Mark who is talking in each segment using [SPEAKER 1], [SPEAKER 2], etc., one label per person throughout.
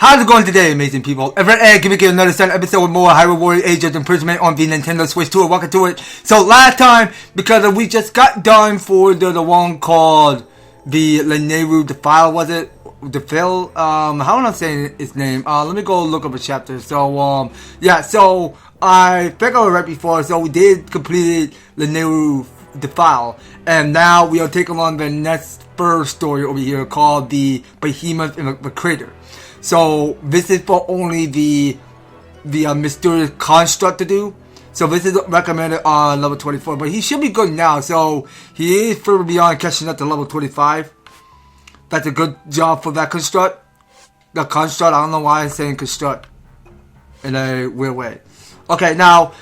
[SPEAKER 1] How's it going today, amazing people? Give me another Sun episode with more Hyrule Warrior Age of Imprisonment on the Nintendo Switch 2. Welcome to it. So last time, because we just got done for the one called the Lanayru Defile, was it? Defile? How am I saying his name? Let me go look up a chapter. So, yeah, so I think I was right before, so we did complete Lanayru Defile, and now we are taking on the next first story over here called the Behemoth in the Crater. So this is for only the mysterious construct to do. So this is recommended on level 24, but he should be good now. So he is further beyond catching up to level 25. That's a good job for that construct. The construct, I don't know why I'm saying construct in a weird way. Okay, now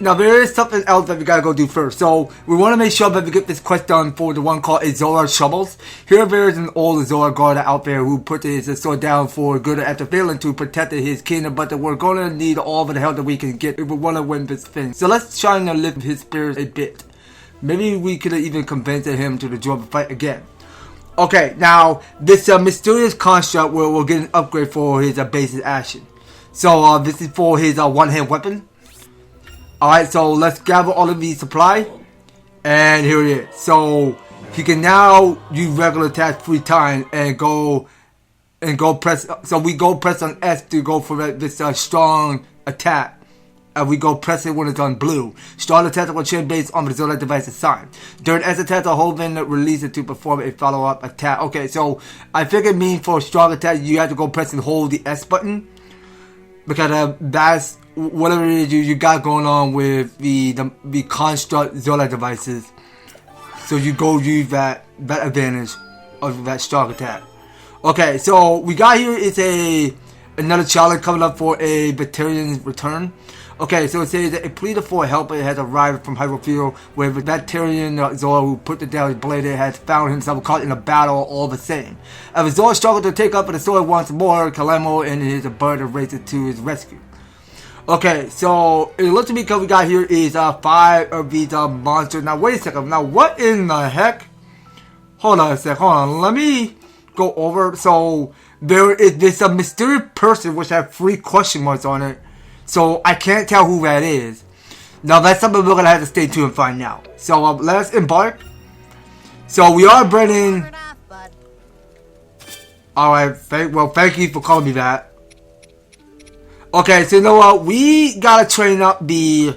[SPEAKER 1] there is something else that we gotta go do first. So we want to make sure that we get this quest done for the one called Zora Troubles. Here there is an old Zora guard out there who put his sword down for good after failing to protect his kingdom, but we're gonna need all of the help that we can get if we want to win this thing. So let's try to lift his spirits a bit. Maybe we could even convince him to join the fight again. Okay, now this mysterious construct will get an upgrade for his basic action. So this is for his one-hand weapon. Alright, so let's gather all of the supply. And here it is. So he can now use regular attacks 3 times and go press. So we go press on S to go for this strong attack. And we go press it when it's on blue. Strong attack will change based on the Zora device's sign. During S attack, the whole thing release it to perform a follow-up attack. Okay, so I think it means for strong attack you have to go press and hold the S button. Because that's whatever it is you got going on with the construct Zora devices. So you go use that advantage of that strong attack. Okay, so we got here is another challenge coming up for a Batarian's return. Okay, so it says that a pleader for help has arrived from Hyrule, where the Batarian Zora who put down his blade has found himself caught in a battle all the same. As Zora struggled to take up the sword once more, Kalemo and his bird races to his rescue. Okay, so it looks to me because we got here is 5 of these monsters. Now wait a second. Now what in the heck? Hold on a sec. Hold on. Let me go over. So there is this mysterious person which has 3 question marks on it. So I can't tell who that is. Now that's something we're gonna have to stay tuned and find out. So let's embark. So we are bringing. All right. Thank you for calling me that. Okay, so you know what? We gotta train up we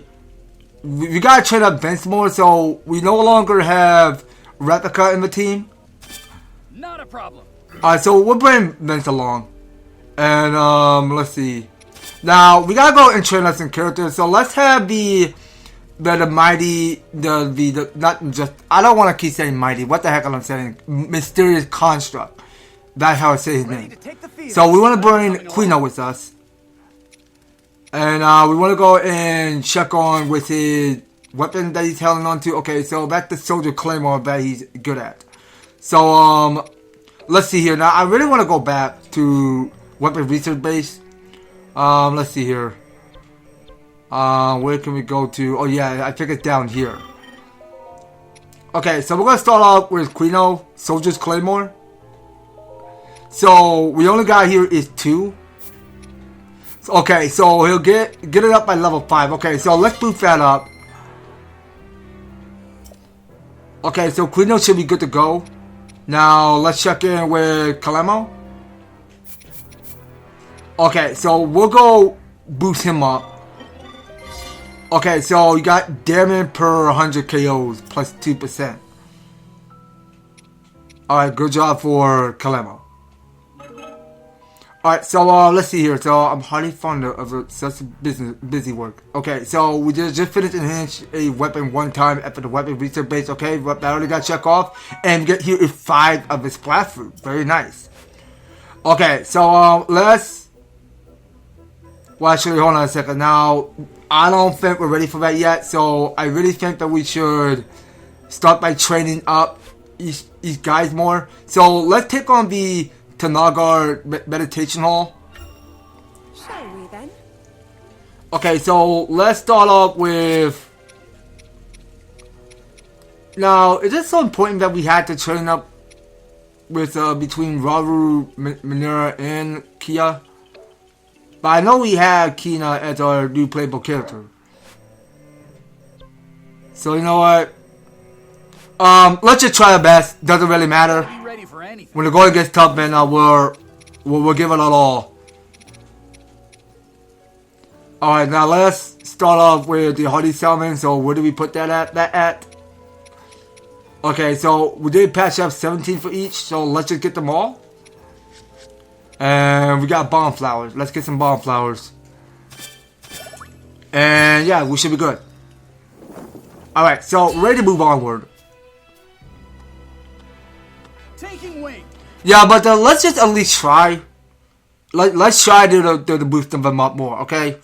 [SPEAKER 1] gotta train up Vence more, so we no longer have Replica in the team.
[SPEAKER 2] Not a problem.
[SPEAKER 1] Alright, so we'll bring Vence along. And let's see. Now we gotta go and train up some characters. So let's have the mighty not just I don't wanna keep saying mighty. What the heck am I saying? Mysterious construct. That's how I say his name. So we wanna bring Quino with us. And we want to go and check on with his weapon that he's holding on to. Okay, so that's the soldier claymore that he's good at. So, let's see here. Now, I really want to go back to weapon research base. Let's see here. Where can we go to? Oh, yeah, I think it's down here. Okay, so we're going to start off with Quino, soldier's claymore. So, we only got here is 2. Okay, so he'll get it up by level 5. Okay, so let's boost that up. Okay, so Quino should be good to go. Now, let's check in with Kalemo. Okay, so we'll go boost him up. Okay, so you got damage per 100 KOs plus 2%. Alright, good job for Kalemo. Alright, so let's see here. So I'm highly fond of such busy work. Okay, so we just finished enhance a weapon 1 time after the weapon research base. Okay, that already got checked off. And get here is 5 of the splash fruit. Very nice. Okay, so let's. Well, actually, hold on a second. Now, I don't think we're ready for that yet. So I really think that we should start by training up these guys more. So let's take on the Tanagar meditation hall.
[SPEAKER 3] Shall we then?
[SPEAKER 1] Okay, so let's start off with. Now, is it so important that we had to train up with between Raru, Minera, and Kia. But I know we have Kina as our new playable character. So you know what? Let's just try our best. Doesn't really matter.
[SPEAKER 2] Be ready for anything.
[SPEAKER 1] When the going gets tough, then we'll give it a all. Alright, now let's start off with the Hardy Salmon. So where do we put that at? Okay, so we did patch up 17 for each, so let's just get them all. And we got bomb flowers. Let's get some bomb flowers. And yeah, we should be good. Alright, so ready to move onward.
[SPEAKER 2] Taking wing.
[SPEAKER 1] Yeah, but let's just at least try. Let's try to boost them up more, okay?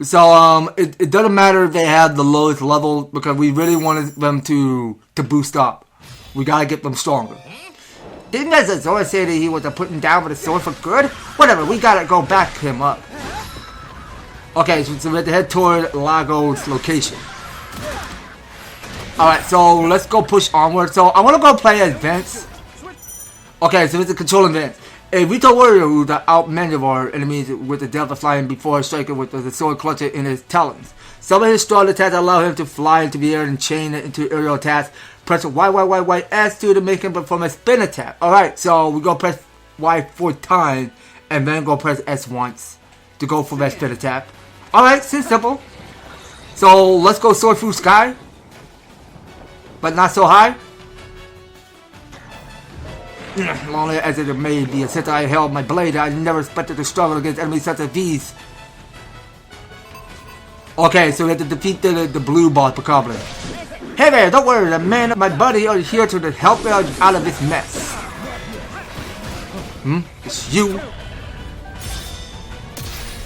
[SPEAKER 1] So it doesn't matter if they have the lowest level because we really wanted them to boost up. We gotta get them stronger. Didn't Zora say that he was putting down with a sword for good? Whatever, we gotta go back him up. Okay, so we have to head toward Lago's location. Alright, so let's go push onward. So I wanna go play as Vence. Okay, so it's a controlling Vence. A Zora Warrior who outmaneuvered enemies with the Delta flying before striking with the sword clutched in his talons. Some of his strong attacks allow him to fly into the air and chain it into aerial attacks. Press Y2 to make him perform a spin attack. Alright, so we go press Y 4 times and then go press S once to go for that spin attack. Alright, seems simple. So let's go soar through sky. But not so high. Lonely as it may be, since I held my blade, I never expected to struggle against enemies such as these. Okay, so we have to defeat the blue boss, Goblin. Hey there, don't worry, the man and my buddy are here to help me out of this mess. It's you.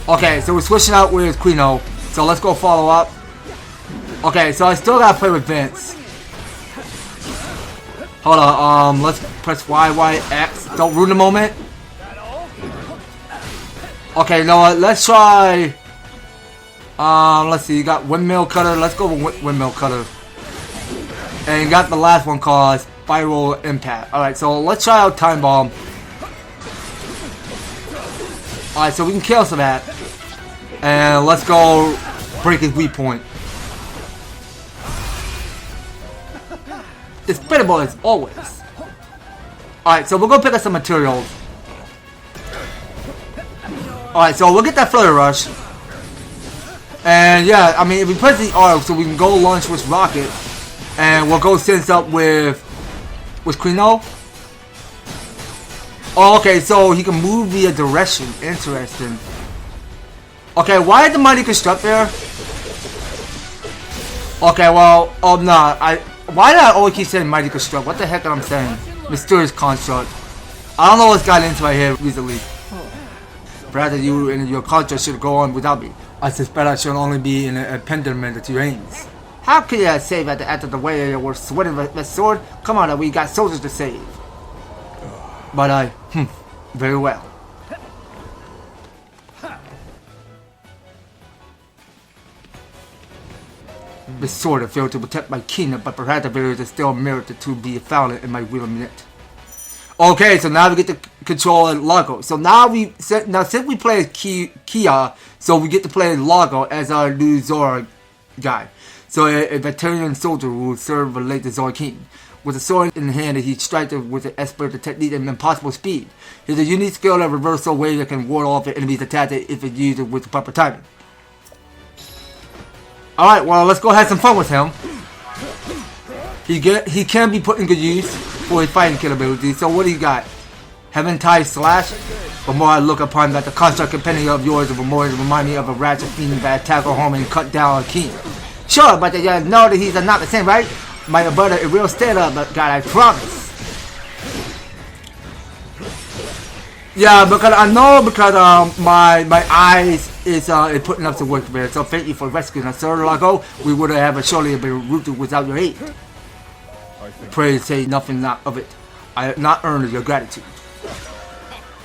[SPEAKER 1] Okay, so we're switching out with Quino, so let's go follow up. Okay, so I still gotta play with Vence. Hold on, let's press YYX. Don't ruin the moment. Okay, you know what? Let's try. Let's see. You got Windmill Cutter. Let's go with Windmill Cutter. And you got the last one called Spiral Impact. Alright, so let's try out Time Bomb. Alright, so we can cancel that. And let's go break his weak point. Despicable as always. Alright, so we'll go pick up some materials. Alright, so we'll get that Flurry Rush. And yeah, I mean, if we press the R, so we can go launch with Rocket. And we'll go sense up with Quino. Oh, okay, so he can move via direction. Interesting. Okay, why is the Mighty Construct there? Okay, well, oh no, why did I always keep saying Mighty Construct? What the heck am I saying? Mysterious Construct. I don't know what's gotten into my head recently. Perhaps you and your construct should go on without me. I suspect I should only be in a pendulum to your aims. How could I save at the end of the way we're sweating with the sword? Come on, we got soldiers to save. But very well. The sword has failed to protect my kingdom, but perhaps there is still merit to be found in my willingness. Okay, so now we get to control Lago. So now since we play as Kia, so we get to play Lago as our new Zora guy. So a veteran soldier who will serve the late Zora King. With a sword in hand, he strikes with an expert technique and impossible speed. He has a unique skill of reversal way that can ward off the enemy's attack if it's used with the proper timing. Alright, well, let's go have some fun with him. He can be put in good use for his fighting capability. So what do you got? Heaven Tide Slash? The more I look upon that, the construct companion of yours will more remind me of a ratchet fiend that tackle home and cut down a king. Sure, but you know that he's not the same, right? My brother, it will stand up, but God, I promise. Yeah, because I know my eyes is putting up some work there. So thank you for rescuing us, Zora Warrior. We would have surely been rooted without your aid. Pray say nothing of it. I have not earned your gratitude.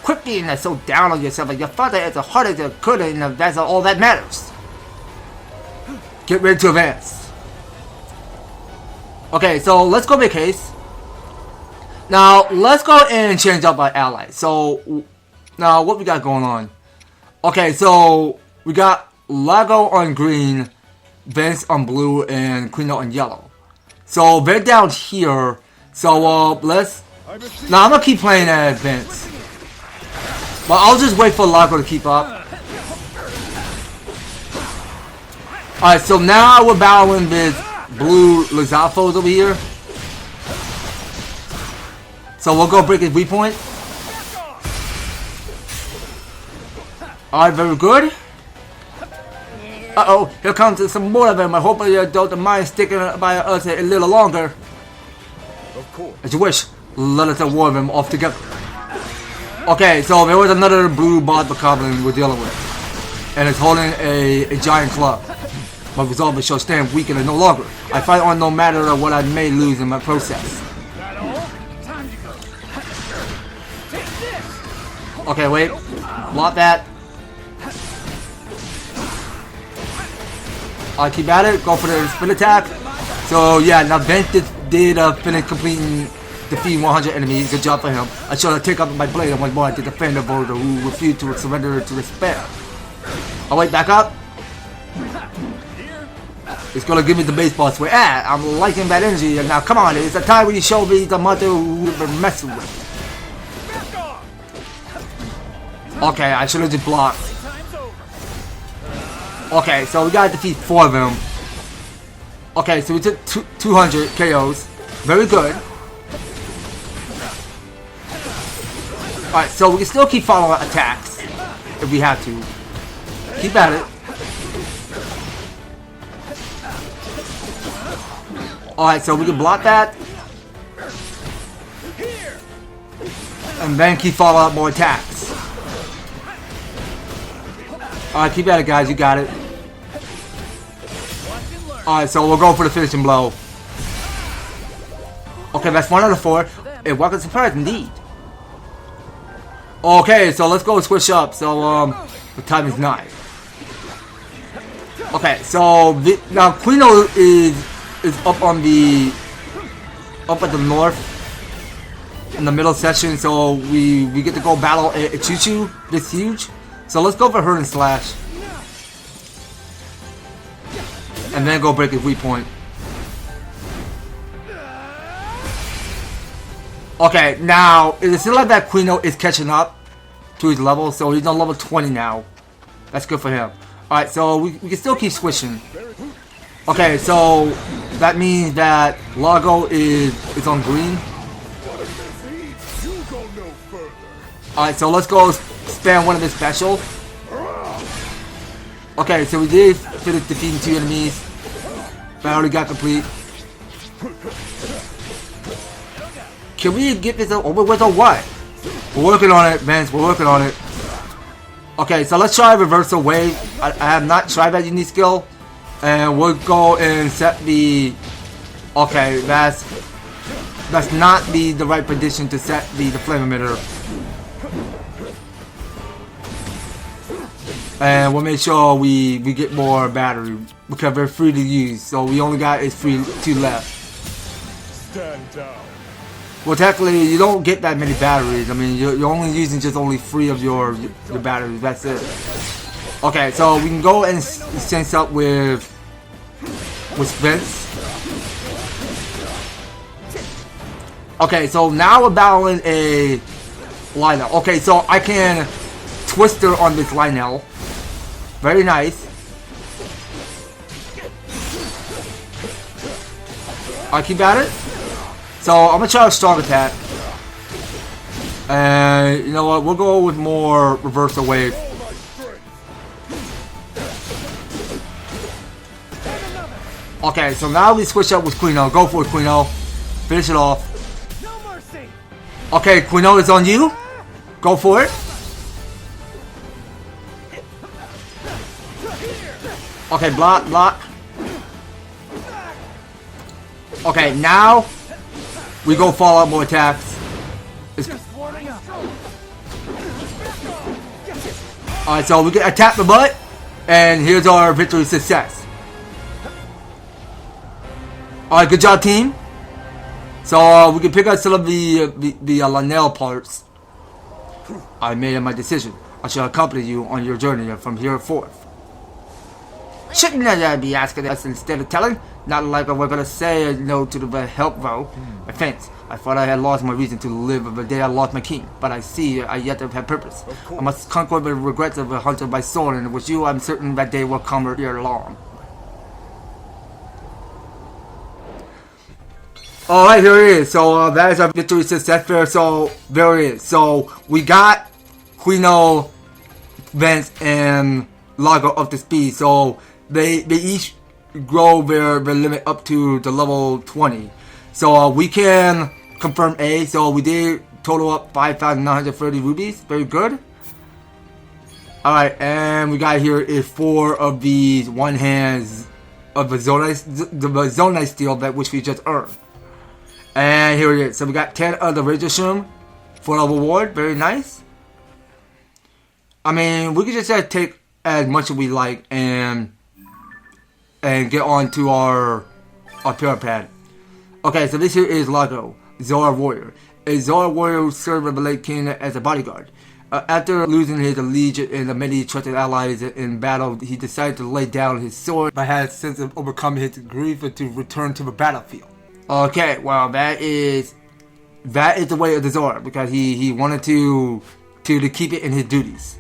[SPEAKER 1] Quit being so down on yourself. Your father is as hard as you could, and that's all that matters. Get ready to advance. Okay, so let's go make haste. Now, let's go and change up our allies. So, now what we got going on? Okay, so we got Lago on green, Vence on blue, and Quino on yellow. So, they're down here. So, let's... Now, I'm gonna keep playing as Vence. But I'll just wait for Lago to keep up. Alright, so now we're battling with blue Lizalfos over here. So we'll go break his weak point. Alright, very good. Uh-oh, here comes some more of them. I hope you don't mind sticking by us a little longer.
[SPEAKER 2] Of course.
[SPEAKER 1] As you wish, let us award them off together. Okay, so there was another blue bot goblin we're dealing with. And it's holding a giant club. My resolve shall stand weakened and no longer. I fight on no matter what I may lose in my process.
[SPEAKER 2] That all? Time to go. Take this.
[SPEAKER 1] Okay, wait. Block that. I keep at it. Go for the spin attack. So yeah, now Vence did finish completing defeating 100 enemies. Good job for him. I shall take up my blade and once more to defend the voter who refused to surrender to despair. Oh wait, back up. It's gonna give me the baseball swing. Ah, I'm liking that energy. And now come on, it's a time when you show me the mother who we've been messing with. Okay, I should have just blocked. Okay, so we gotta defeat 4 of them. Okay, so we took 200 KOs. Very good. Alright, so we can still keep following attacks if we have to. Keep at it. Alright, so we can block that. And then keep following up more attacks. Alright, keep at it, guys. You got it. Alright, so we'll go for the finishing blow. Okay, that's 1 out of 4. A welcome surprise indeed. Okay, so let's go switch up. So, the time is 9. Okay, so now Quino is up on the at the north in the middle section, so we get to go battle a Choo-Choo this huge. So let's go for Hurt and Slash. And then go break his weak point. Okay, now it seems like that Quino is catching up to his level, so he's on level 20 now. That's good for him. Alright, so we can still keep switching. Okay, so that means that Lago is on green. Alright, so let's go spam one of his special. Okay, so we did finish defeating 2 enemies. Battle got complete. Can we get this over with or what? We're working on it, Vence. We're working on it. Okay, so let's try reversal wave. I have not tried that unique skill. And we'll go and set the... Okay, that's not the right position to set the flame emitter. And we'll make sure we get more battery because they're free to use. So we only got 2 left.
[SPEAKER 2] Stand down.
[SPEAKER 1] Well, technically, you don't get that many batteries. I mean, you're only using just only 3 of your batteries. That's it. Okay, so we can go and sync up with Vence. Okay, so now we're battling a Lionel. Okay, so I can Twister on this Lionel. Very nice. I keep at it. So I'm gonna try a strong attack. And you know what? We'll go with more reversal wave. Okay, so now we switch up with Quino. Go for it, Quino. Finish it off. Okay, Quino is on you. Go for it. Okay, block, block. Okay, now we go follow up more attacks. Alright, so we can attack the butt, and here's our victory success. Alright, good job, team. So we can pick out some of the Lanel parts. I made my decision. I shall accompany you on your journey from here forth. Shouldn't I be asking us instead of telling? Not like we're gonna say no to the help though. Offense. I thought I had lost my reason to live the day I lost my king, but I see I yet have purpose. I must conquer the regrets of a hunter by sword, and with you I'm certain that day will come ere long. Alright, here it is. So that is our victory success fair. So there it is. So we got Quino, Vence, and Lago up to speed. So they each grow their limit up to the level 20. So we can confirm A. So we did total up 5,930 rubies. Very good. Alright, and we got here is 4 of these one hands of the Zonai steel that which we just earned. And here it is. So we got 10 of the Razor Shroom for a reward. Very nice. I mean, we could just take as much as we like and get on to our pillar pad. Okay, so this here is Lago, Zora Warrior. A Zora Warrior served the late king as a bodyguard. After losing his allegiance and the many trusted allies in battle, he decided to lay down his sword, but had a sense of overcoming his grief and to return to the battlefield. Okay, well that is the way of the Zora, because he wanted to keep it in his duties.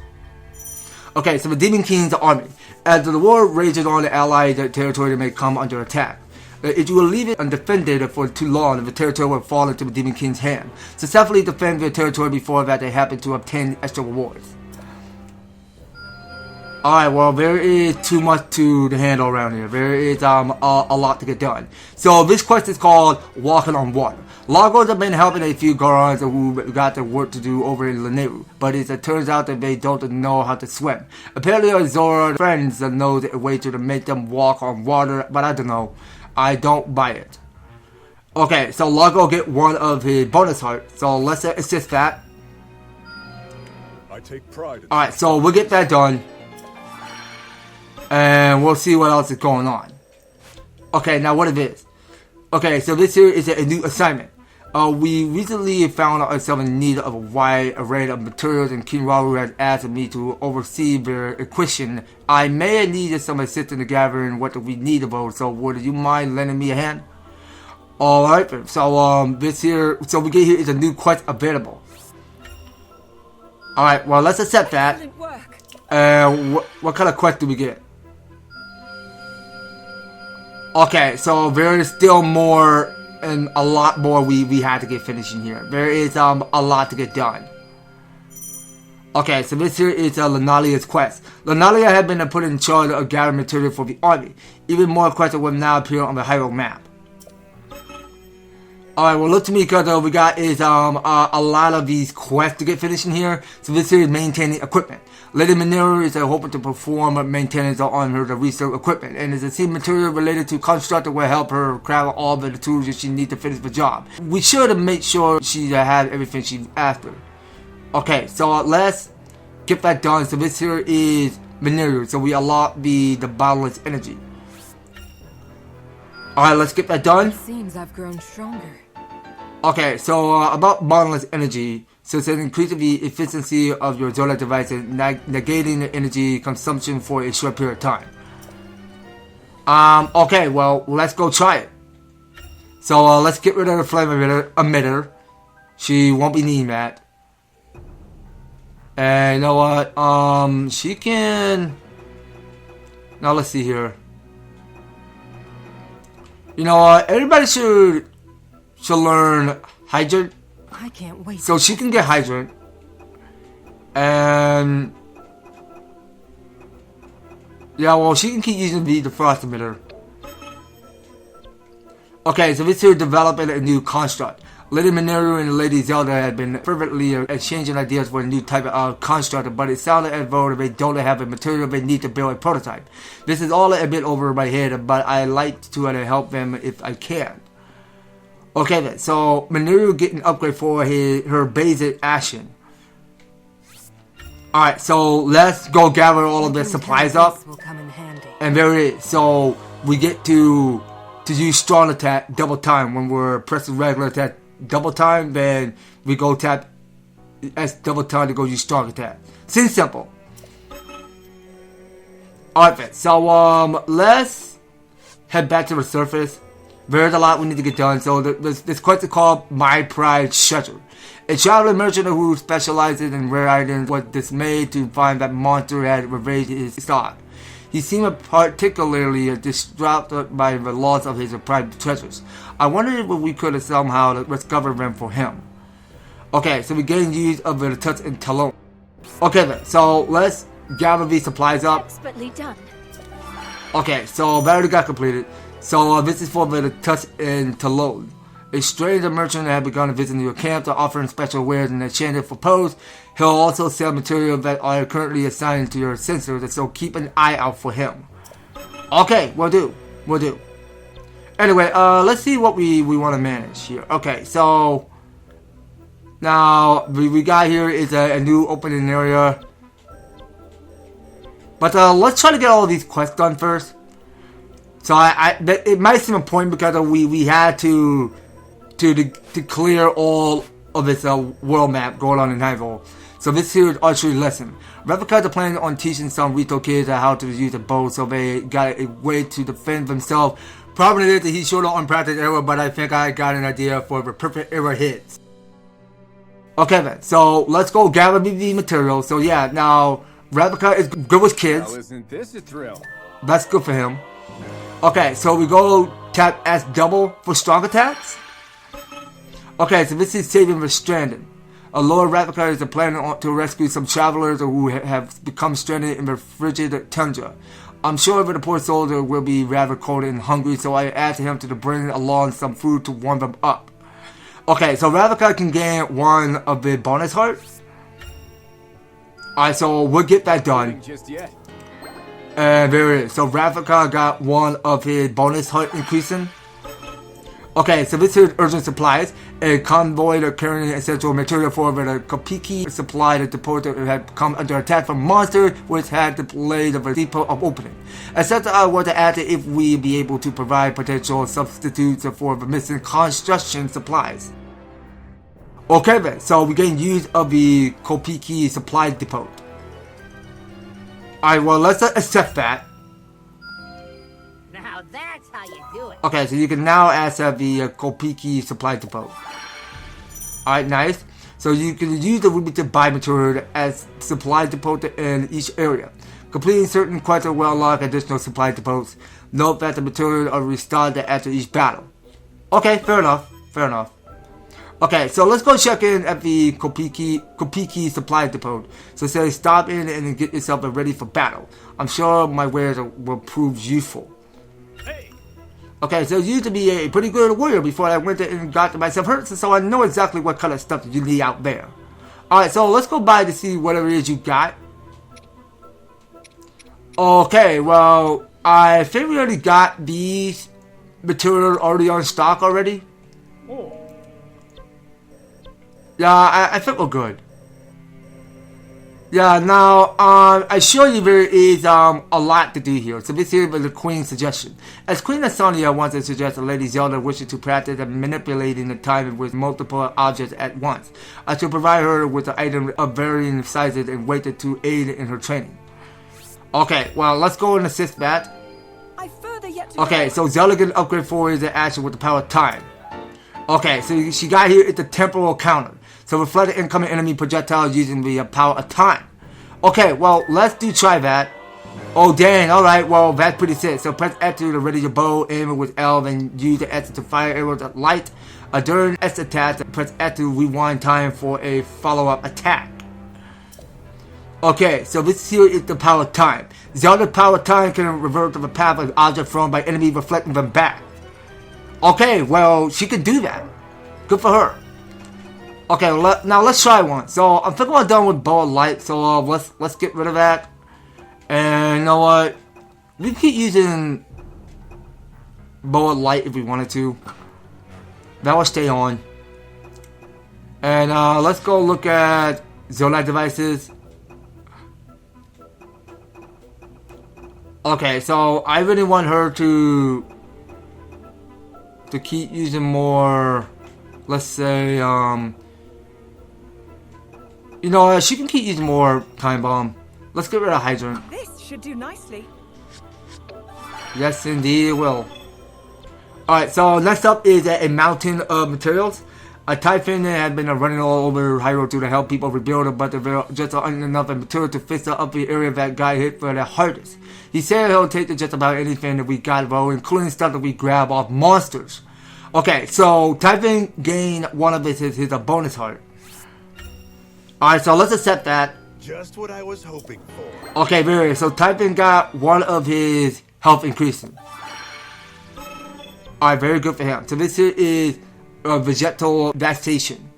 [SPEAKER 1] Okay, so the Demon King's army. As the war rages on, the allied territory may come under attack. If you will leave it undefended for too long, the territory will fall into the Demon King's hand. Successfully defend your territory before that they happen to obtain extra rewards. Alright, well there is too much to handle around here. There is a lot to get done. So this quest is called Walking on Water. Lagos have been helping a few Gorons who got their work to do over in Lanayru, but it turns out that they don't know how to swim. Apparently our Zora friends know a way to make them walk on water, but I don't know. I don't buy it. Okay, so Lago get one of his bonus hearts, so let's assist that.
[SPEAKER 2] I take pride in
[SPEAKER 1] Alright, so we'll get that done. And we'll see what else is going on. Okay, now what it is. Okay, so this here is a new assignment. We recently found ourselves in need of a wide array of materials, and King Raoru has asked me to oversee their acquisition. I may need some assistance in gathering what we need of those, so would you mind lending me a hand? Alright, so this here, so we get here is a new quest available. Alright, well let's accept that. What kind of quest do we get? Okay, so there is still more and a lot more we had to get finishing here. There is a lot to get done. Okay, so this here is Lanalia's quest. Lanalia had been put in charge of gathering material for the army. Even more quests will now appear on the Hyrule map. Alright, well look to me because we got is a lot of these quests to get finished in here. So this here is maintaining equipment. Lady Mineru is hoping to perform maintenance on her research equipment, and is a seed material related to construct that will help her craft all the tools that she needs to finish the job. We should make sure she has everything she asked for. Okay, so let's get that done. So this here is Mineru, so we unlock the boundless energy. Alright, let's get that done.
[SPEAKER 3] It seems I've grown stronger.
[SPEAKER 1] Okay, so about boundless energy. So it's increasing the efficiency of your Zora device and negating the energy consumption for a short period of time. Okay, well, let's go try it. So let's get rid of the flame emitter. She won't be needing that. And you know what? She can... Now let's see here. You know what? Everybody should learn Hydrant.
[SPEAKER 3] I can't wait.
[SPEAKER 1] So she can get Hydrant. And... yeah, well, she can keep using the frost emitter. Okay, so this here developing a new construct. Lady Mineru and Lady Zelda had been fervently exchanging ideas for a new type of construct, but it sounded as though they don't have the material they need to build a prototype. This is all a bit over my head, but I like to help them if I can. Okay then, so Mineru getting an upgrade for her basic action. Alright, so let's go gather all of the supplies up.
[SPEAKER 3] Will come in handy.
[SPEAKER 1] And there it is. So we get to to use strong attack double time. When we're pressing regular attack double time, then we go tap S double time to go use strong attack. Seems simple. Alright, so let's head back to the surface. There's a lot we need to get done. So there's this quest called My Pride Treasure. A traveling merchant who specializes in rare items was dismayed to find that monster had ravaged his stock. He seemed particularly distraught by the loss of his prized treasures. I wondered if we could somehow discover them for him. Okay, so we gain use of the touch and talon. Okay then, so let's gather these supplies up.
[SPEAKER 3] Expertly done.
[SPEAKER 1] Okay, so that already got completed. So this is for the touch and talon. A stranger merchant had begun to visit your camp to offering special wares in exchange for pearls. He'll also sell material that are currently assigned to your sensors, so keep an eye out for him. Okay, we'll do. Anyway, let's see what we want to manage here. Okay, so now we got here is a new opening area. But let's try to get all of these quests done first. So it might seem important because we had to clear all of this world map going on in Hyrule. So this here is archery lesson. Replicas are planning on teaching some Rito kids how to use a bow, so they got a way to defend themselves. Problem is that he showed an unpracticed arrow, but I think I got an idea for the perfect arrow hits. Okay then, so let's go gather the material. So yeah, now Replica is good with kids.
[SPEAKER 2] Well, isn't this a thrill?
[SPEAKER 1] That's good for him. Okay, so we go tap S double for strong attacks. Okay, so this is saving the stranded. A lower replica is planning to rescue some travelers who have become stranded in the frigid tundra. I'm sure the poor soldier will be rather cold and hungry, so I asked him to bring along some food to warm them up. Okay, so Ravika can gain one of the bonus hearts. Alright, so we'll get that done.
[SPEAKER 2] Just yet.
[SPEAKER 1] And there it is. So Ravika got one of his bonus heart increasing. Okay, so this is urgent supplies. A convoy carrying essential material for the Kopiki supply the depot had come under attack from monsters, which had delayed the depot of opening. Except I want to add if we be able to provide potential substitutes for the missing construction supplies. Okay then, so we gain use of the Kopiki supply depot. Alright, well let's accept that.
[SPEAKER 4] Now that's how you do it.
[SPEAKER 1] Okay, so you can now access the Kopiki supply depot. Alright, nice. So you can use the ruby to buy material as supply depot in each area. Completing certain quests will unlock additional supply depots. Note that the materials are restocked after each battle. Okay, fair enough. Fair enough. Okay, so let's go check in at the Kopiki supply depot. So say stop in and get yourself ready for battle. I'm sure my wares will prove useful. Okay, so you used to be a pretty good warrior before I went and got myself hurt, so I know exactly what kind of stuff you need out there. Alright, so let's go by to see whatever it is you got. Okay, well, I think we already got these materials already on stock already. Yeah, I think we're good. Yeah, now, I show you there is a lot to do here. So this here is the Queen's suggestion. As Queen Asonia wants to suggest that Lady Zelda wishes to practice at manipulating the time with multiple objects at once. I should provide her with an item of varying sizes and weight to aid in her training. Okay, well, let's go and assist that.
[SPEAKER 3] I further yet to
[SPEAKER 1] Okay, so Zelda can upgrade forward the action with the power of time. Okay, so she got here at the temporal counter. So reflect the incoming enemy projectiles using the power of time. Okay, well, let's try that. Oh, dang, alright, well, that's pretty sick. So press F to ready your bow, aim it with L, then use the S to fire arrows at light. During S attack, press F to rewind time for a follow-up attack. Okay, so this here is the power of time. Zelda's power of time can revert to the path of object thrown by enemy, reflecting them back. Okay, well, she can do that. Good for her. Okay, now let's try one. So I'm thinking I'm done with bow of light. So let's get rid of that. And you know what? We can keep using bow of light if we wanted to. That will stay on. And let's go look at Zola devices. Okay, so I really want her to to keep using more, let's say, you know, she can keep using more Time Bomb. Let's get rid of Hydrant.
[SPEAKER 3] This should do nicely.
[SPEAKER 1] Yes, indeed it will. Alright, so next up is a mountain of materials. A typhoon had been running all over Hyrule to help people rebuild, but there just aren't enough material to fix up the area that got hit for the hardest. He said he'll take just about anything that we got, bro, including stuff that we grab off monsters. Okay, so typhoon gained one of his a bonus heart. Alright, so let's accept that.
[SPEAKER 2] Just what I was hoping for.
[SPEAKER 1] Okay, very. So typhoon got one of his health increasing. Alright, very good for him. So this here is vegetal devastation.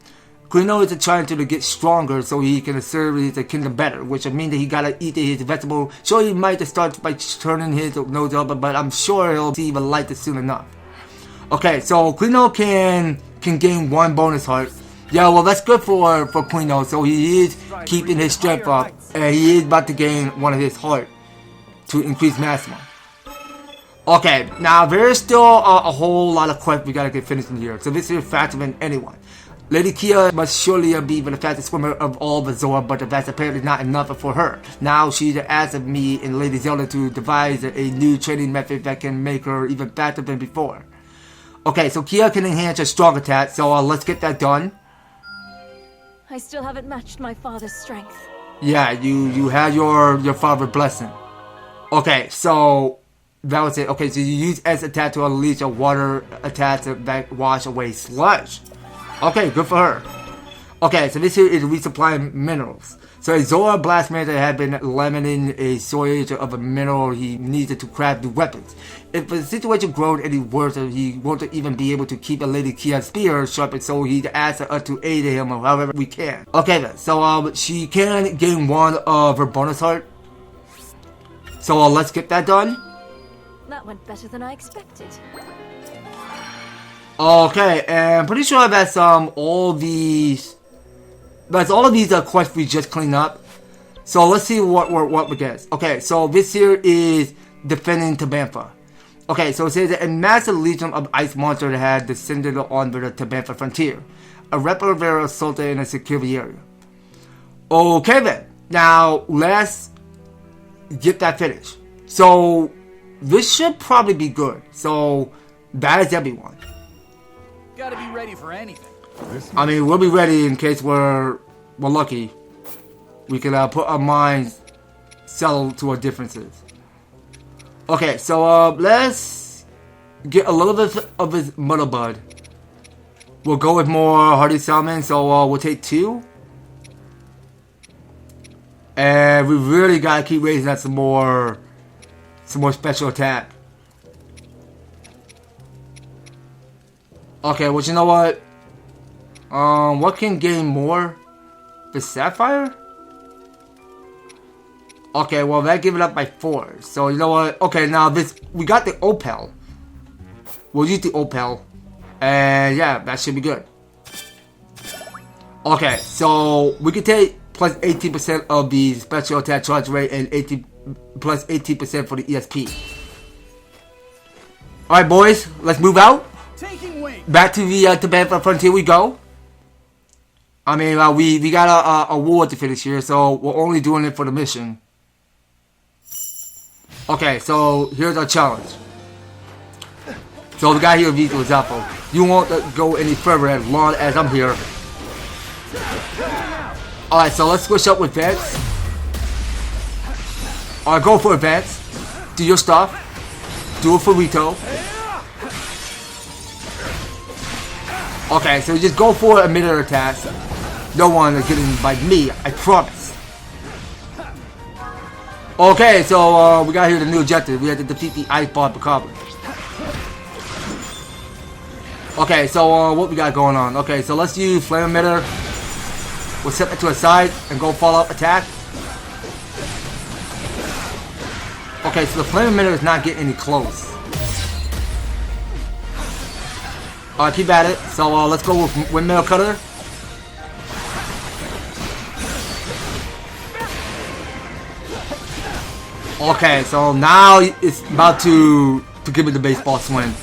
[SPEAKER 1] Quino is trying to get stronger so he can serve his kingdom better, which means that he gotta eat his vegetable. Sure, he might start by turning his nose up, but I'm sure he'll see the light soon enough. Okay, so Quino can gain one bonus heart. Yeah, well that's good for Quino. So he is keeping his strength up, and he is about to gain one of his heart to increase maximum. Okay, now there's still a whole lot of quests we gotta get finished in here. So this is faster than anyone. Lady Kia must surely be the fastest swimmer of all the Zora, but that's apparently not enough for her. Now she's asked me and Lady Zelda to devise a new training method that can make her even faster than before. Okay, so Kia can enhance her strong attack, so let's get that done.
[SPEAKER 4] I still haven't matched my father's strength.
[SPEAKER 1] Yeah, you had your father's blessing. Okay, so that was it. Okay, so you use S attack to unleash a water attack that wash away sludge. Okay, good for her. Okay, so this here is resupplying minerals. So a Zora Blastmaster had been limiting a shortage of a mineral he needed to craft new weapons. If the situation grows any worse, he won't even be able to keep a Lady Kia's spear sharpened, so he asked us to aid him however we can. Okay then, so she can gain one of her bonus heart. So let's get that done.
[SPEAKER 4] That went better than I expected.
[SPEAKER 1] Okay, and I'm pretty sure that's all of these quests we just cleaned up. So let's see what we get. Okay, so this here is defending Tabantha. Okay, so it says that a massive legion of ice monsters had descended on the Tabantha frontier. A replica assaulted in a secure area. Okay then, now let's get that finished. So this should probably be good. So that is everyone.
[SPEAKER 5] Gotta be ready for anything.
[SPEAKER 1] I mean, we'll be ready in case we're lucky. We can put our minds settle to our differences. Okay, so let's get a little bit of his Mother Bud. We'll go with more Hardy Salmon, so we'll take 2. And we really gotta keep raising that some more special attack. Okay, well, you know what? What can gain more? The Sapphire? Okay, well, that give it up by 4. So, you know what? Okay, now we got the Opal. We'll use the Opal. And yeah, that should be good. Okay, so we can take plus 18% of the special attack charge rate and plus 18% for the ESP. Alright, boys, let's move out.
[SPEAKER 5] Taking wing.
[SPEAKER 1] Back to the Tabantha frontier we go. I mean, we got a war to finish here, so we're only doing it for the mission. Okay, so here's our challenge. So the guy here, Vito Zappo, you won't go any further as long as I'm here. Alright, so let's switch up with Vence. Alright, go for it, Vence. Do your stuff. Do it for Rito. Okay, so just go for a minute attack. No one is getting by me, I promise. Okay, so we got here the new objective. We had to defeat the Ice Ball Bokoblin. Okay, so what we got going on? Okay, so let's use Flame Emitter. We'll set that to a side and go follow-up attack. Okay, so the Flame Emitter is not getting any close. Alright, keep at it. So let's go with Windmill Cutter. Okay, so now it's about to give me the baseball swing.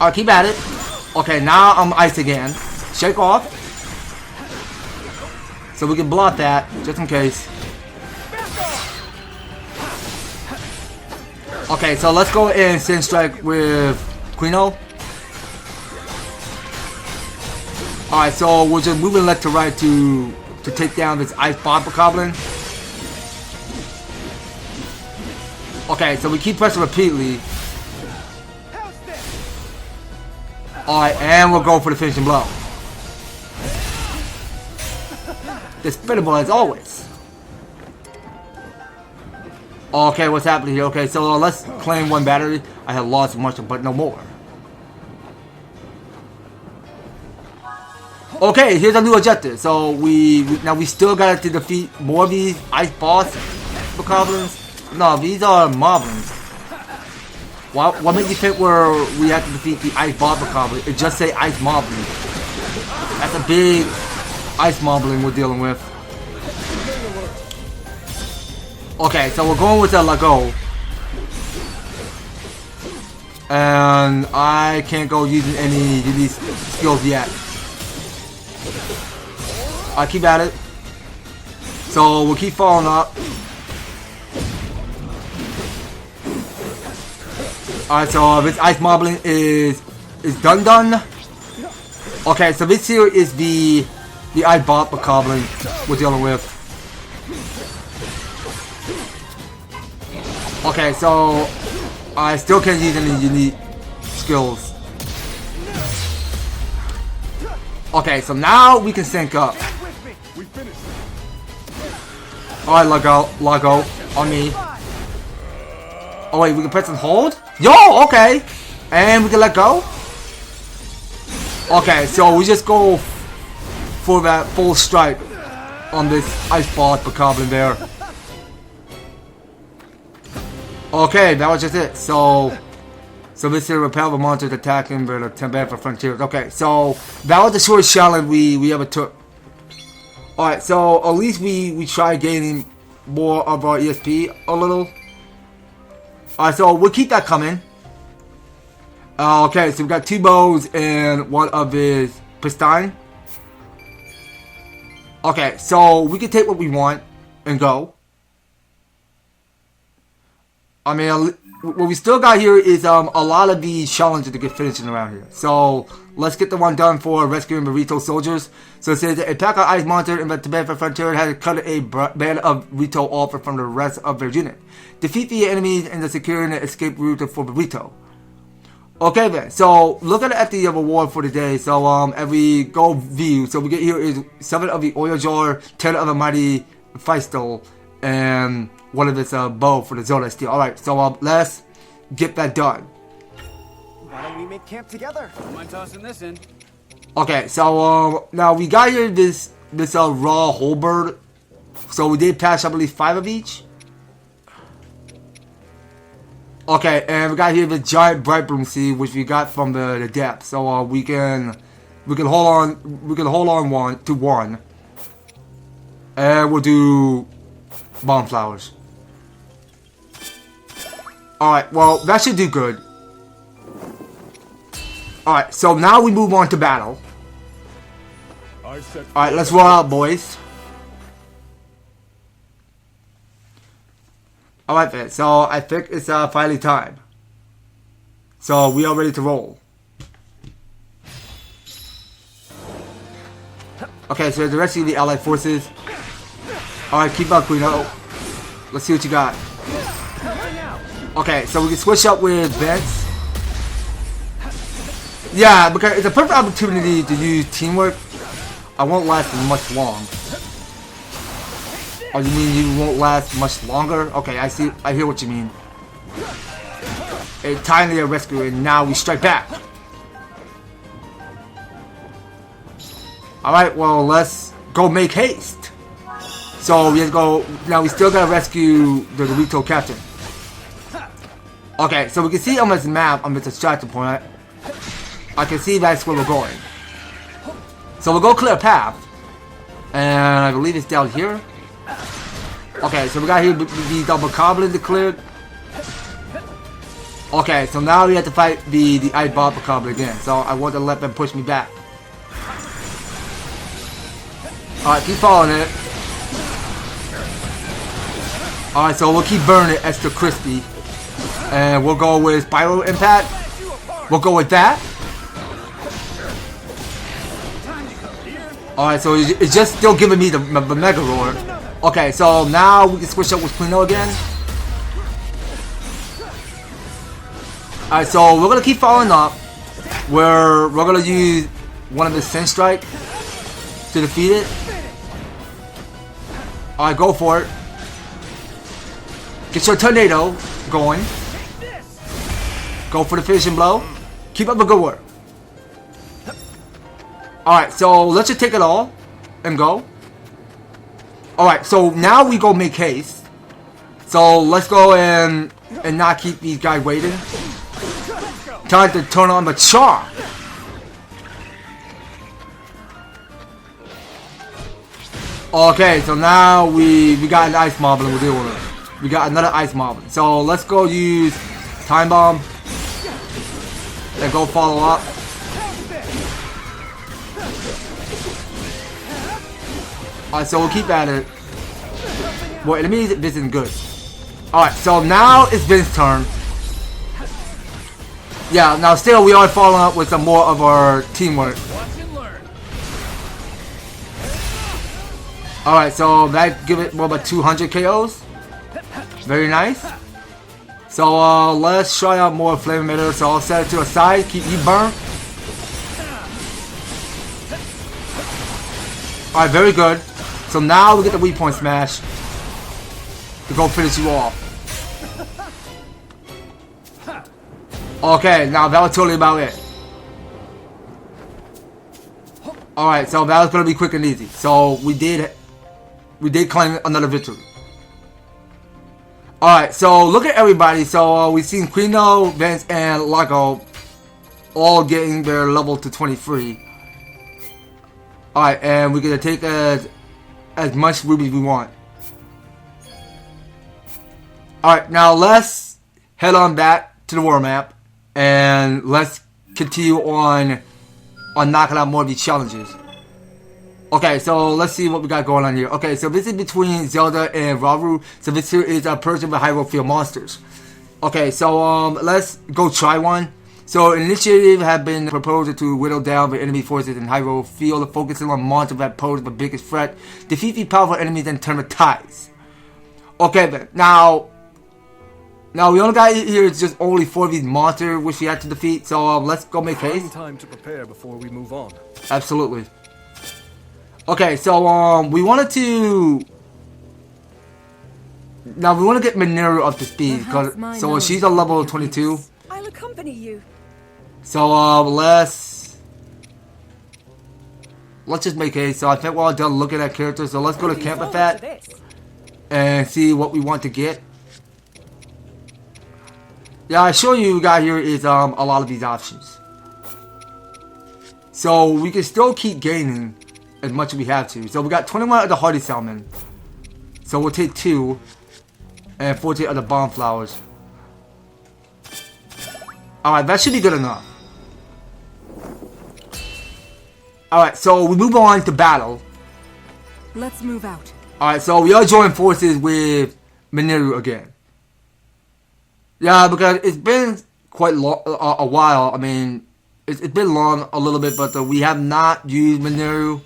[SPEAKER 1] Alright, keep at it. Okay, now I'm ice again. Shake off. So we can block that, just in case. Okay, so let's go and send strike with Quino. Alright, so we're just moving left to right to take down this ice bomb goblin. Okay, so we keep pressing repeatedly. Alright, and we'll go for the finishing blow. Despicable as always. Okay, what's happening here? Okay, so let's claim one battery. I have lost much, but no more. Okay, here's a new objective. So we still got to defeat more of these ice boss goblins. No, these are moblins. What made you think we have to defeat the ice boss goblin? It just say ice moblin. That's a big ice moblin we're dealing with. Okay, so we're going with the Lago. And I can't go using any of these skills yet. I keep at it. So we'll keep following up. Alright, so this ice moblin is done. Okay, so this here is the ice bot goblin we're dealing with. Okay, so I still can't use any unique skills. Okay, so now we can sync up. Alright, Lago, on me. Oh wait, we can press and hold? Yo, okay. And we can let go. Okay, so we just go for that full strike on this ice ball goblin there. Okay, that was just it. So this here repel the monsters attacking the Tibet for frontiers. Okay, so that was the shortest challenge we ever took. Alright, so at least we try gaining more of our ESP a little. Alright, so we'll keep that coming. Okay, so we got 2 bows and one of his pristine. Okay, so we can take what we want and go. I mean, what we still got here is a lot of these challenges to get finishing around here. So let's get the one done for rescuing Burrito soldiers. So it says a pack of ice monsters in the Tibetan frontier has cut a band of Burrito off from the rest of their unit. Defeat the enemies and securing the escape route for Burrito. Okay then, so looking at the reward for today, so as we go view, so we get here is 7 of the oil jar, 10 of the mighty feistel, and one of this bow for the Zora steel. Alright, so let's get that done.
[SPEAKER 6] Why don't we make camp together?
[SPEAKER 5] Don't mind tossing this in.
[SPEAKER 1] Okay, so now we got here this raw whole bird. So we did patch, I believe, 5 of each. Okay, and we got here the giant bright bloom seed, which we got from the depth. So we can hold on one, and we'll do bomb flowers. Alright, well that should do good. Alright, so now we move on to battle. Alright, let's roll out, boys. Alright then, so I think it's finally time. So we are ready to roll. Okay, so the rest of the allied forces. Alright, keep up, Guido. Let's see what you got. Okay, so we can switch up with Vence. Yeah, because it's a perfect opportunity to use teamwork. I won't last much long. Oh, you mean you won't last much longer? Okay, I see. I hear what you mean. A timely rescue, and now we strike back. Alright, well, let's go make haste. So we have to go. Now we still gotta rescue the Dorito captain. Okay, so we can see on this map, on this extraction point, I can see that's where we're going. So we'll go clear a path. And I believe it's down here. Okay, so we got here the double goblin declared. Okay, so now we have to fight the Ice Bomb Cobble again. So I want to let them push me back. Alright, keep following it. Alright, so we'll keep burning it extra crispy. And we'll go with Spiral Impact. We'll go with that. Alright, so it's just still giving me the Mega Roar. Okay, so now we can switch up with Quino again. Alright, so we're gonna keep following up. We're gonna use one of the Sin Strike to defeat it. Alright, go for it. Get your tornado going. Go for the finishing blow. Keep up the good work. Alright, so let's just take it all and go. Alright, so now we go make haste. So let's go and not keep these guys waiting. Time to turn on the charm. Okay, so now we got an ice moblin we'll deal with it. We got another ice moblin. So let's go use Time Bomb. And go follow up. Alright, so we'll keep at it. Boy, enemies, this isn't good. Alright, so now it's Vince's turn. Yeah, now still we are following up with some more of our teamwork. Alright, so that give it more about 200 KOs. Very nice. So let's try out more flame emitter. So I'll set it to a side, keep you burnt. Alright, very good. So now we get the weak point smash to go finish you off. Okay, now that was totally about it. Alright, so that was gonna be quick and easy. So we did claim another victory. Alright, so look at everybody. So we've seen Quino, Vence, and Lago all getting their level to 23. Alright, and we're gonna take as much rubies we want. Alright, now let's head on back to the war map and let's continue on knocking out more of these challenges. Okay, so let's see what we got going on here. Okay, so this is between Zelda and Rauru. So this here is a Persian with Hyrule Field monsters. Okay, so let's go try one. So initiative have been proposed to whittle down the enemy forces in Hyrule Field, focusing on monsters that pose the biggest threat. Defeat the powerful enemies and turn the tides. Okay, then now we only got here is just only 4 of these monsters which we have to defeat. So let's go make haste.
[SPEAKER 7] Time to prepare before we move on.
[SPEAKER 1] Absolutely. Okay, so we wanted to. Now we want to get Mineru up to speed, so she's a level 22.
[SPEAKER 3] I'll accompany you.
[SPEAKER 1] So let's just make haste. So I think we're all done looking at characters. So let's go to Camp with that and see what we want to get. Yeah, I show you got here is a lot of these options. So we can still keep gaining as much as we have to. So we got 21 of the Hardy Salmon. So we'll take 2 and 14 of the Bomb Flowers. Alright, that should be good enough. Alright, so we move on to battle.
[SPEAKER 3] Let's move out.
[SPEAKER 1] Alright, so we are joining forces with Mineru again. Yeah, because it's been quite a while. I mean, it's been long a little bit, but we have not used Mineru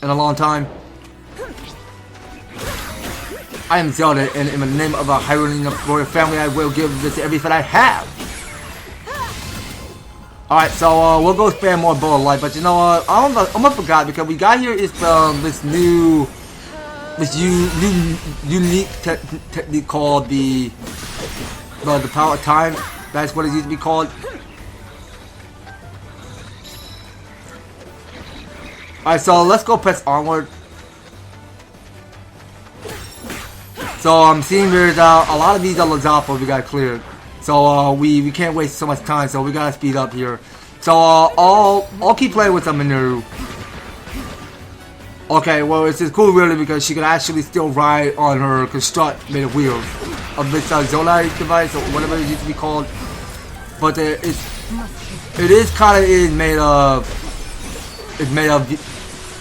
[SPEAKER 1] in a long time. I am Zelda, and in the name of a Hyrule Warrior family, I will give this everything I have. Alright, so we'll go spam more Bowl of Light, but you know what? I almost forgot because we got here is this unique technique called the Power of Time. That's what it used to be called. Alright, so let's go press onward. So I'm seeing there's a lot of these are Lazafos we got cleared. So we can't waste so much time, so we gotta speed up here. So I'll keep playing with the Mineru. Okay, well it's just cool really because she can actually still ride on her construct made of wheels of this Zonai device or whatever it used to be called. but it is kind of made of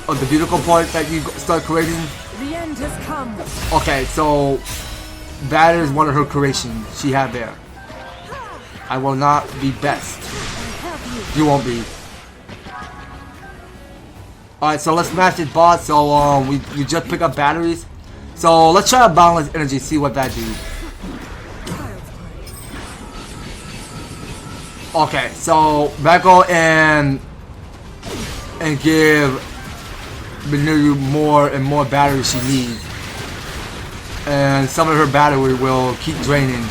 [SPEAKER 1] the vehicle part that you start creating.
[SPEAKER 3] The end has come.
[SPEAKER 1] Okay, so that is one of her creations she had there. I will not be best. You won't be. Alright, so let's smash this boss. So we just pick up batteries. So let's try to balance energy, see what that do. Okay, so back on and give Minoru more and more batteries she needs. And some of her battery will keep draining.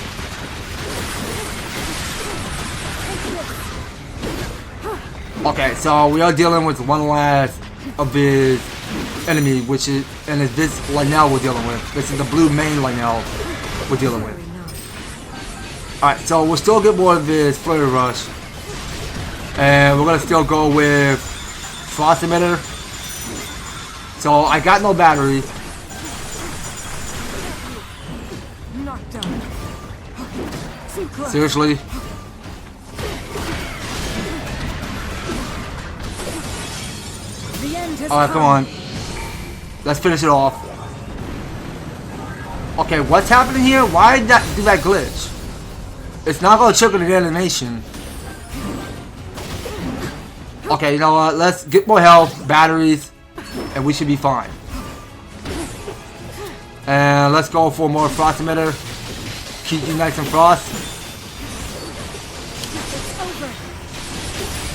[SPEAKER 1] Okay, so we are dealing with one last of his enemy, which is, and it's this Lionel we're dealing with. This is the blue main Lionel we're dealing with. Alright, so we'll still get more of this Flurry Rush. And we're gonna still go with Frost Emitter. So I got no battery.
[SPEAKER 3] Not done.
[SPEAKER 1] Seriously?
[SPEAKER 3] The end has
[SPEAKER 1] Alright, come on. Let's finish it off. Okay, what's happening here? Why did that do that glitch? It's not gonna trigger the animation. Okay, you know what? Let's get more health, batteries, and we should be fine. And let's go for more Frost Emitter. Keep you nice and frost.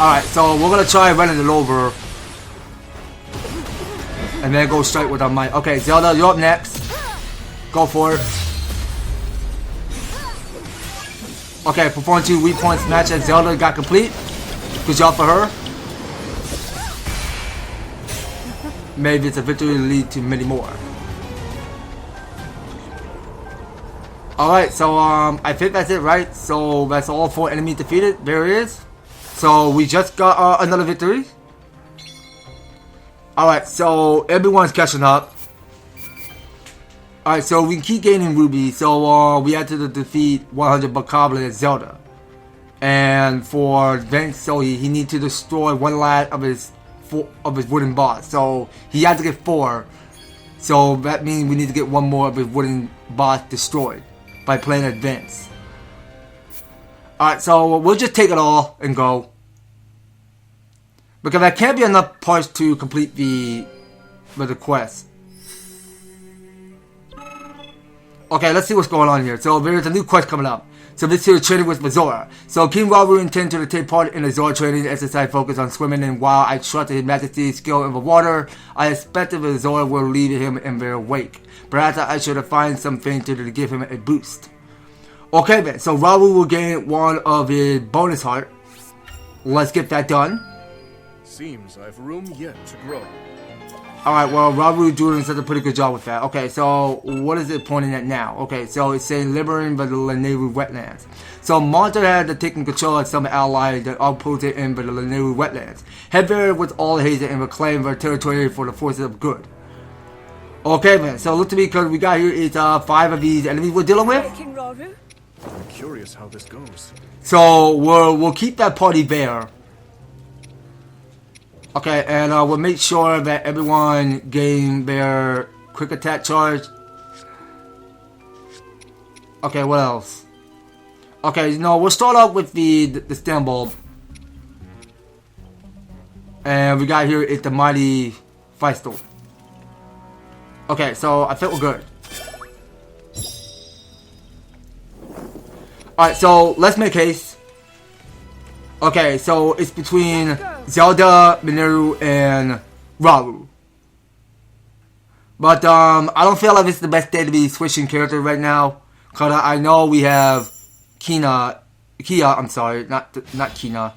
[SPEAKER 1] Alright, so we're gonna try running it over. And then go straight with our might. Okay, Zelda, you're up next. Go for it. Okay, perform 2 weak points match as Zelda got complete. Good job for her. Maybe it's a victory to lead to many more. Alright, so I think that's it, right? So that's all 4 enemies defeated. There it is. So we just got another victory. Alright, so everyone's catching up. Alright, so we keep gaining rubies. So we had to defeat 100 Bokoblin as Zelda. And for Vence, so he needs to destroy one last of his wooden boss. So he had to get 4. So that means we need to get one more of his wooden boss destroyed by playing as Vence. Alright, so we'll just take it all and go. Because there can't be enough parts to complete the quest. Okay, let's see what's going on here. So there's a new quest coming up. So this here is training with Zora. So King Rauru intends to take part in the Zora training exercise focused on swimming, and while I trust His Majesty's skill in the water, I expect that Zora will lead him in their wake. Perhaps I should find something to give him a boost. Okay then, so Rauru will gain one of his bonus heart. Let's get that done.
[SPEAKER 7] Seems I've room yet to grow.
[SPEAKER 1] Alright, well, Rauru doing such a pretty good job with that. Okay, so what is it pointing at now? Okay, so it's saying liberating the Lanayru wetlands. So Monster had taken control of some allies that outposted in the Lanayru wetlands. Head there with all haste and reclaim their territory for the forces of good. Okay, man, so look to me because we got here is 5 of these enemies we're dealing with.
[SPEAKER 3] King Rauru?
[SPEAKER 7] I'm curious how this goes.
[SPEAKER 1] So we'll keep that party there. Okay, and we'll make sure that everyone gain their quick attack charge. Okay, what else? Okay, no, we'll start off with the stem bulb. And we got here is the mighty Feistel. Okay, so I think we're good. Alright, so let's make haste. Okay, so it's between Zelda, Minoru, and Rauru. But I don't feel like it's the best day to be switching characters right now. Cause I know we have Kia, I'm sorry, not Kina.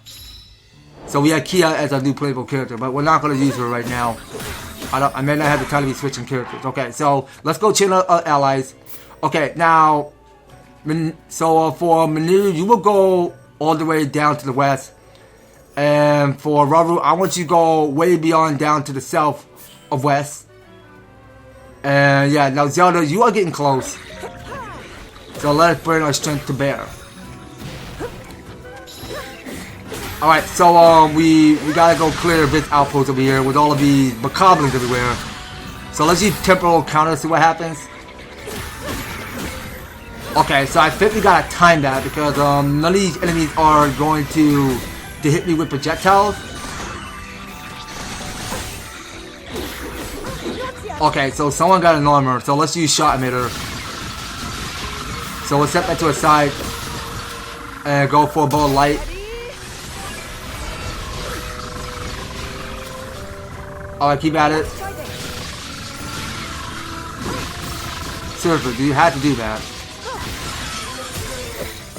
[SPEAKER 1] So we have Kia as a new playable character, but we're not gonna use her right now. I may not have the time to be switching characters. Okay, so let's go chain our allies. Okay, now, so for Minoru, you will go all the way down to the west. And for Rauru, I want you to go way beyond down to the south of west. And yeah, now Zelda, you are getting close. So let us bring our strength to bear. Alright, so we gotta go clear this outpost over here with all of these bokoblins everywhere. So let's use temporal counter, see what happens. Okay, so I think we gotta time that because none of these enemies are going to hit me with projectiles. Okay, so someone got an armor, so let's use shot emitter. So we'll set that to a side and go for a bow of light. Alright, keep at it. Seriously, do you have to do that?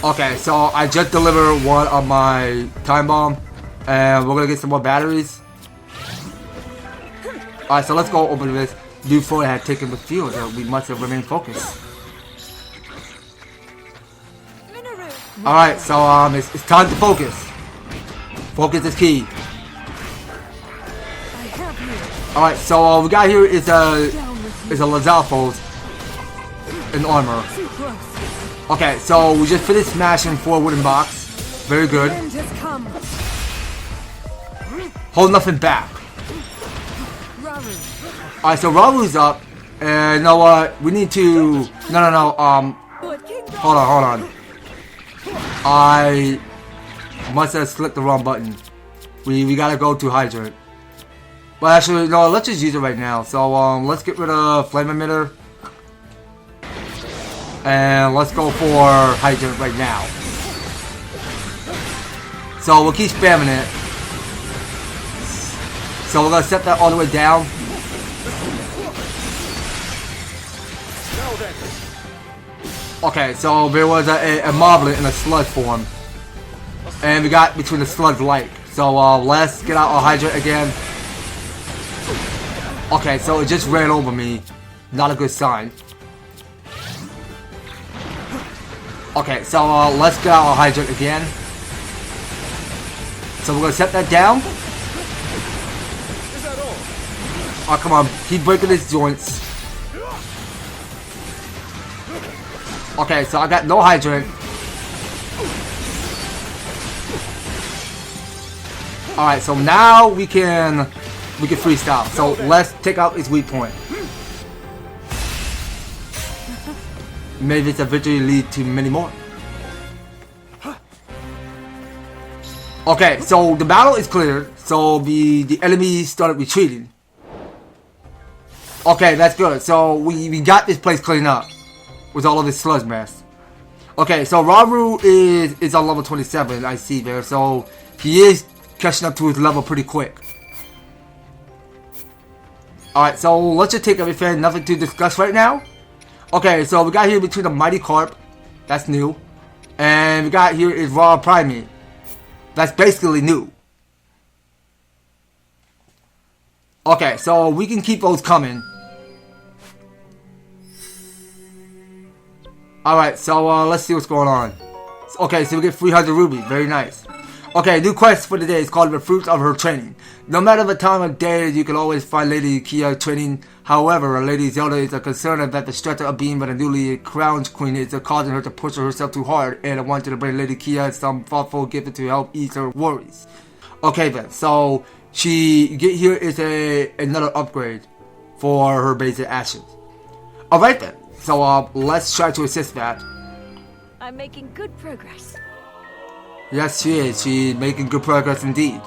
[SPEAKER 1] Okay, so I just delivered one of my time bomb, and we're gonna get some more batteries. Alright, so let's go open this. Before I had taken the field, we must have remained focused. Alright, so it's time to focus. Focus is key. Alright, so we got here is a Lazalfos in armor. Okay, so we just finished smashing 4 wooden blocks. Very good. Hold nothing back. Alright, so Raru's up. And you know what? We need to... No. Hold on. I must have clicked the wrong button. We gotta go to hydrant. But actually, no, let's just use it right now. So, let's get rid of flame emitter. And let's go for hydrant right now. So, we'll keep spamming it. So, we're gonna set that all the way down. Okay, so there was a moblin in a sludge form. And we got between the sludge light. So, let's get out our hydrant again. Okay, so it just ran over me. Not a good sign. Okay, so let's get out our hydrant again. So we're gonna set that down. Oh, come on, keep breaking his joints. Okay, so I got no hydrant. Alright, so now we can freestyle. So let's take out his weak point. Maybe this eventually lead to many more. Okay, so the battle is clear. So the enemy started retreating. Okay, that's good. So we got this place cleaned up with all of this sludge mess. Okay, so Raru is on level 27. I see there. So he is catching up to his level pretty quick. Alright, so let's just take everything. Nothing to discuss right now. Okay, so we got here between the Mighty Carp. That's new. And we got here is Raw Primate. That's basically new. Okay, so we can keep those coming. Alright, so let's see what's going on. Okay, so we get 300 ruby. Very nice. Okay, new quest for today is called The Fruits of Her Training. No matter the time of day, you can always find Lady Kia training. However, Lady Zelda is concerned that the stress of being but a newly crowned queen is causing her to push herself too hard, and wanted to bring Lady Kia some thoughtful gift to help ease her worries. Okay then, so here is another upgrade for her basic actions. Alright then, so let's try to assist that.
[SPEAKER 4] I'm making good progress.
[SPEAKER 1] Yes, she is. She's making good progress indeed.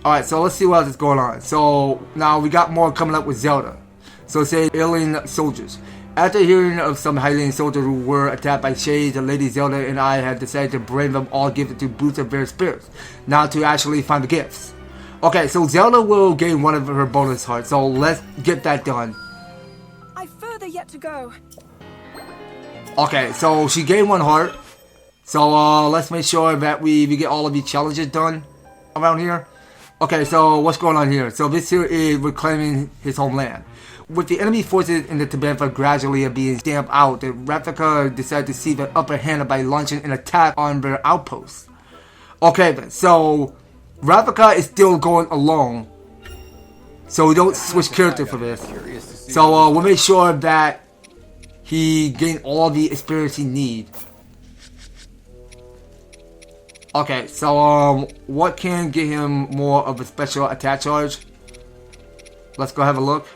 [SPEAKER 1] Alright, so let's see what else is going on. So, now we got more coming up with Zelda. So, say alien soldiers. After hearing of some Hylian soldiers who were attacked by shades, Lady Zelda and I have decided to bring them all gifts to boost their spirits, not to actually find the gifts. Okay, so Zelda will gain one of her bonus hearts, so let's get that done.
[SPEAKER 3] I've further yet to go.
[SPEAKER 1] Okay, so she gained 1 heart. So let's make sure that we get all of these challenges done around here. Okay, so what's going on here? So this here is reclaiming his homeland. With the enemy forces in the Tibet gradually being stamped out, the Ravnica decided to seize the upper hand by launching an attack on their outposts. Okay then, so Ravnica is still going along. So we don't switch character for this. So we'll make sure that he gained all the experience he needs. Okay, so what can get him more of a special attack charge? Let's go have a look.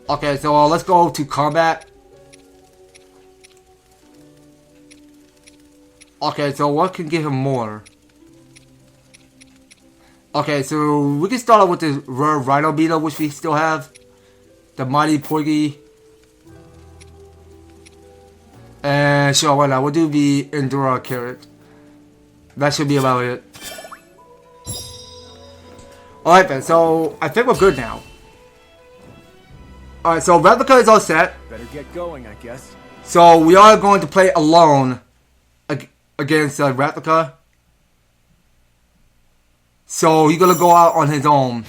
[SPEAKER 1] Okay, so let's go to combat. Okay, so what can give him more? Okay, so we can start off with the rare Rhino Beetle, which we still have. The Mighty Porgy. And sure, why not? We'll do the Endura Carrot. That should be about it. Alright then, so I think we're good now. Alright, so Replica is all set.
[SPEAKER 6] Better get going, I guess.
[SPEAKER 1] So we are going to play alone against Replica. So he's gonna go out on his own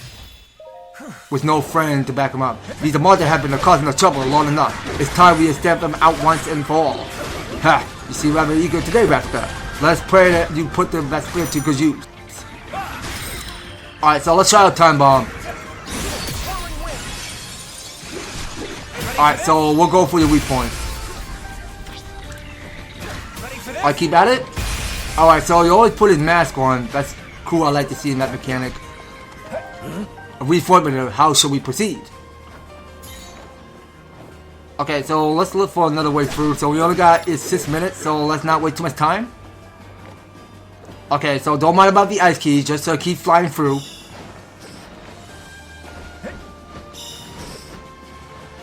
[SPEAKER 1] with no friend to back him up. These monsters have been causing us trouble long enough. It's time we stamp them out once and for all. Ha! You seem rather eager today, Replica. Let's pray that you put that spirit to good use. Alright, so let's try out Time Bomb. Alright, so we'll go for your weak point. Alright, keep at it. Alright, so you always put his mask on. That's cool, I like to see in that mechanic. A reformulator, how shall we proceed? Okay, so let's look for another way through. So we only got 6 minutes, so let's not wait too much time. Okay, so don't mind about the ice keys, just keep flying through.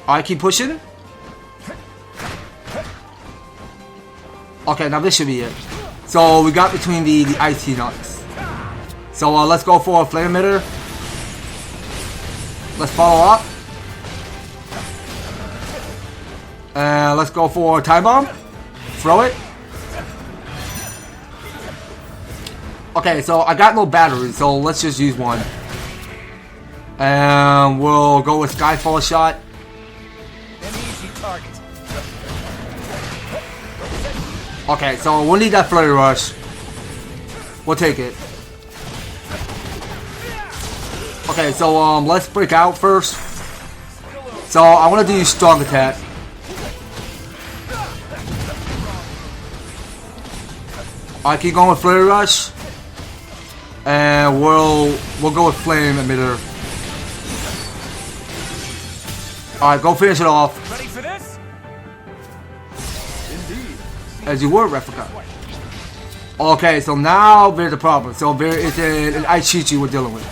[SPEAKER 1] Alright, keep pushing. Okay, now this should be it. So we got between the ice key nuts. So let's go for a flame emitter. Let's follow up. And let's go for Time Bomb. Throw it. Okay, so I got no batteries, so let's just use one. And we'll go with Skyfall Shot. Okay, so we'll need that Flurry Rush. We'll take it. Okay, so let's break out first. So I want to do Strong Attack. Alright, keep going with Flurry Rush. And we'll go with Flame Emitter. Alright, go finish it off.
[SPEAKER 5] Ready for this?
[SPEAKER 1] As you were, Replica. Okay, so now there's a problem. So there is an Ice Chi-Chi we're dealing with.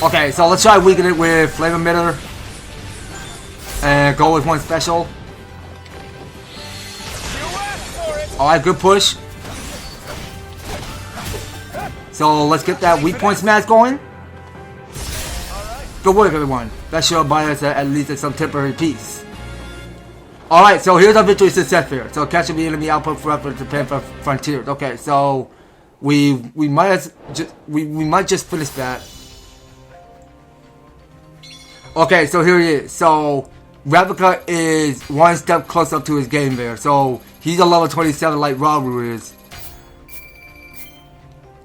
[SPEAKER 1] Okay, so let's try weaken it with Flame Emitter. And go with one special. Alright, good push. So let's get that weak point smash going. Good work, everyone. That should buy us at least some temporary peace. Alright, so here's our victory success here. So capture the enemy output for effort to Japan frontiers. Okay, so we might just finish that. Okay, so here he is. So Replica is one step closer up to his game there. So he's a level 27 like Zora Warrior is.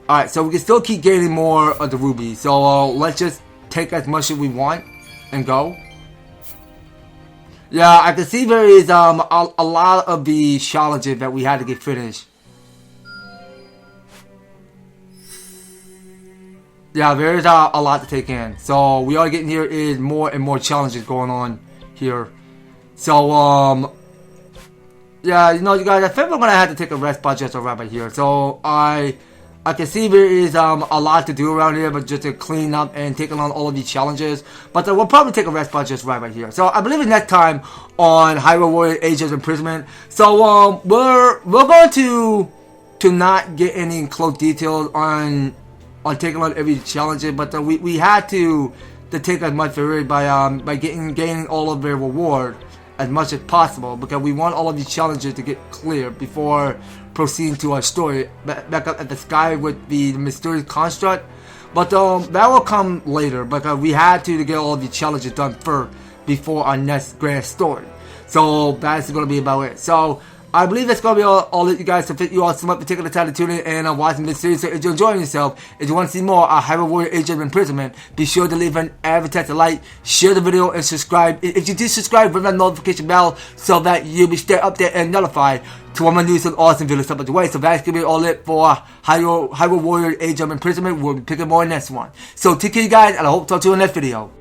[SPEAKER 1] Alright, so we can still keep gaining more of the rubies. So let's just take as much as we want and go. Yeah, I can see there is a lot of the challenges that we had to get finished. Yeah, there is a lot to take in. So we are getting here is more and more challenges going on here. So yeah, you know, you guys, I think we're gonna have to take a rest spot just around right here. So I can see there is a lot to do around here, but just to clean up and take on all of these challenges. But we'll probably take a rest spot just right here. So I believe it's next time on Hyrule Warrior Age of Imprisonment. So we're going to not get any close details on taking on every challenge, but we had to take as much for it by gaining all of their reward as much as possible, because we want all of these challenges to get clear before proceeding to our story back up at the sky with the mysterious construct. But that will come later, because we had to get all of the challenges done first before our next grand story. So that's going to be about it. So I believe that's going to be all of you guys to fit you all some particular time to tune in and watching this series. So if you're enjoying yourself, if you want to see more of Hyrule Warrior Age of Imprisonment, be sure to leave an EverTastic like, share the video, and subscribe. If you do subscribe, ring that notification bell so that you'll be stay updated and notified to when my new some awesome videos up the way. So that's going to be all it for Hyrule Warrior Age of Imprisonment. We'll be picking more in the next one. So take care, you guys, and I hope to talk to you in the next video.